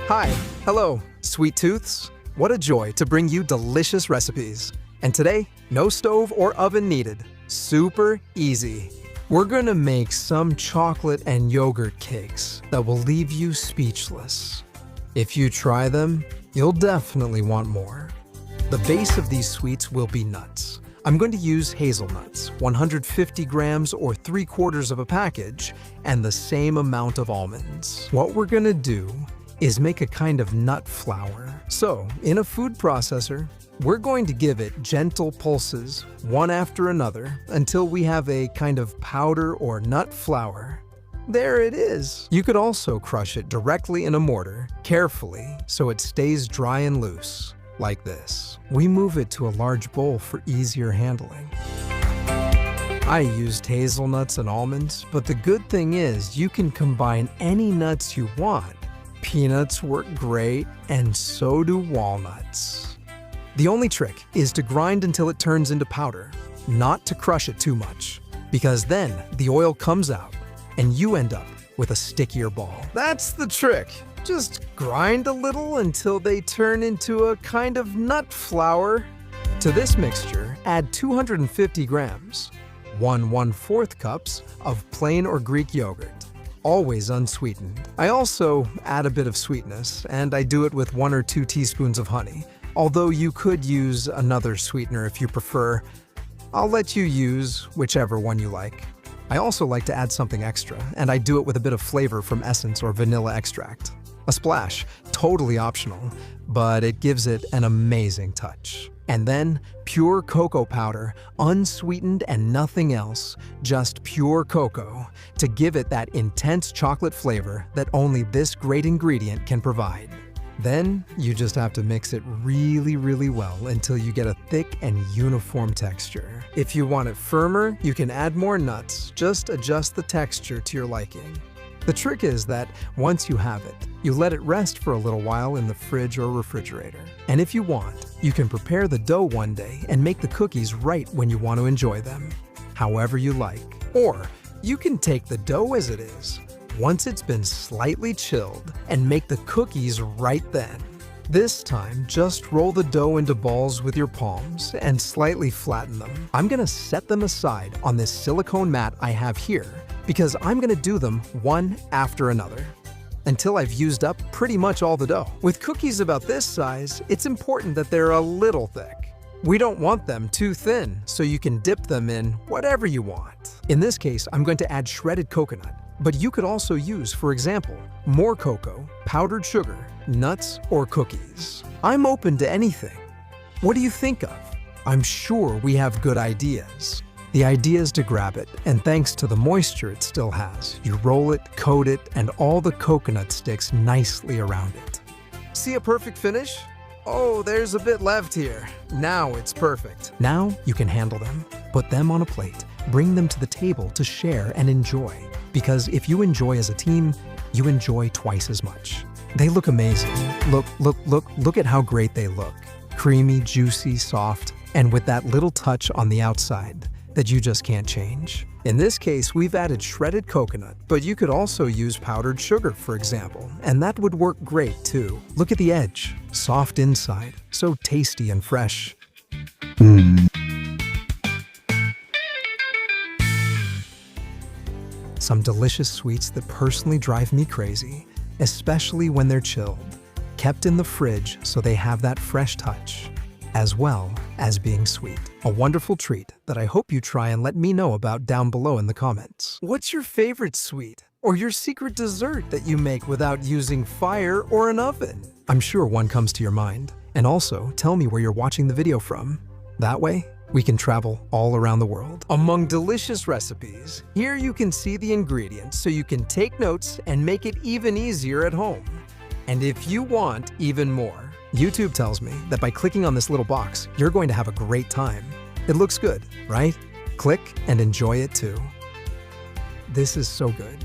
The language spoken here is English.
Hi, hello, sweet tooths. What a joy to bring you delicious recipes. And today, no stove or oven needed. Super easy. We're gonna make some chocolate and yogurt cakes that will leave you speechless. If you try them, you'll definitely want more. The base of these sweets will be nuts. I'm going to use hazelnuts, 150 grams or 3/4 of a package, and the same amount of almonds. What we're gonna do is make a kind of nut flour. So, in a food processor, we're going to give it gentle pulses, one after another, until we have a kind of powder or nut flour. There it is. You could also crush it directly in a mortar, carefully, so it stays dry and loose, like this. We move it to a large bowl for easier handling. I used hazelnuts and almonds, but the good thing is you can combine any nuts you want. Peanuts work great, and so do walnuts. The only trick is to grind until it turns into powder, not to crush it too much, because then the oil comes out and you end up with a stickier ball. That's the trick. Just grind a little until they turn into a kind of nut flour. To this mixture, add 250 grams, 1/4 cups of plain or Greek yogurt, always unsweetened. I also add a bit of sweetness, and I do it with 1 or 2 teaspoons of honey, although you could use another sweetener if you prefer. I'll let you use whichever one you like. I also like to add something extra, and I do it with a bit of flavor from essence or vanilla extract. A splash, totally optional, but it gives it an amazing touch. And then, pure cocoa powder, unsweetened and nothing else, just pure cocoa, to give it that intense chocolate flavor that only this great ingredient can provide. Then, you just have to mix it really well until you get a thick and uniform texture. If you want it firmer, you can add more nuts, just adjust the texture to your liking. The trick is that once you have it, you let it rest for a little while in the fridge or refrigerator. And if you want, you can prepare the dough one day and make the cookies right when you want to enjoy them, however you like. Or you can take the dough as it is, once it's been slightly chilled, and make the cookies right then. This time, just roll the dough into balls with your palms and slightly flatten them. I'm gonna set them aside on this silicone mat I have here because I'm gonna do them one after another until I've used up pretty much all the dough. With cookies about this size, it's important that they're a little thick. We don't want them too thin, so you can dip them in whatever you want. In this case, I'm going to add shredded coconut, but you could also use, for example, more cocoa, powdered sugar, nuts, or cookies. I'm open to anything. What do you think of? I'm sure we have good ideas. The idea is to grab it, and thanks to the moisture it still has, you roll it, coat it, and all the coconut sticks nicely around it. See a perfect finish? Oh, there's a bit left here. Now it's perfect. Now you can handle them. Put them on a plate. Bring them to the table to share and enjoy. Because if you enjoy as a team, you enjoy twice as much. They look amazing. Look at how great they look. Creamy, juicy, soft, and with that little touch on the outside that you just can't change. In this case, we've added shredded coconut, but you could also use powdered sugar, for example, and that would work great too. Look at the edge, soft inside, so tasty and fresh. Some delicious sweets that personally drive me crazy, especially when they're chilled, kept in the fridge so they have that fresh touch, as well as being sweet. A wonderful treat that I hope you try and let me know about down below in the comments. What's your favorite sweet or your secret dessert that you make without using fire or an oven? I'm sure one comes to your mind. And also, tell me where you're watching the video from. That way, we can travel all around the world. Among delicious recipes, here you can see the ingredients so you can take notes and make it even easier at home. And if you want even more, YouTube tells me that by clicking on this little box, you're going to have a great time. It looks good, right? Click and enjoy it too. This is so good.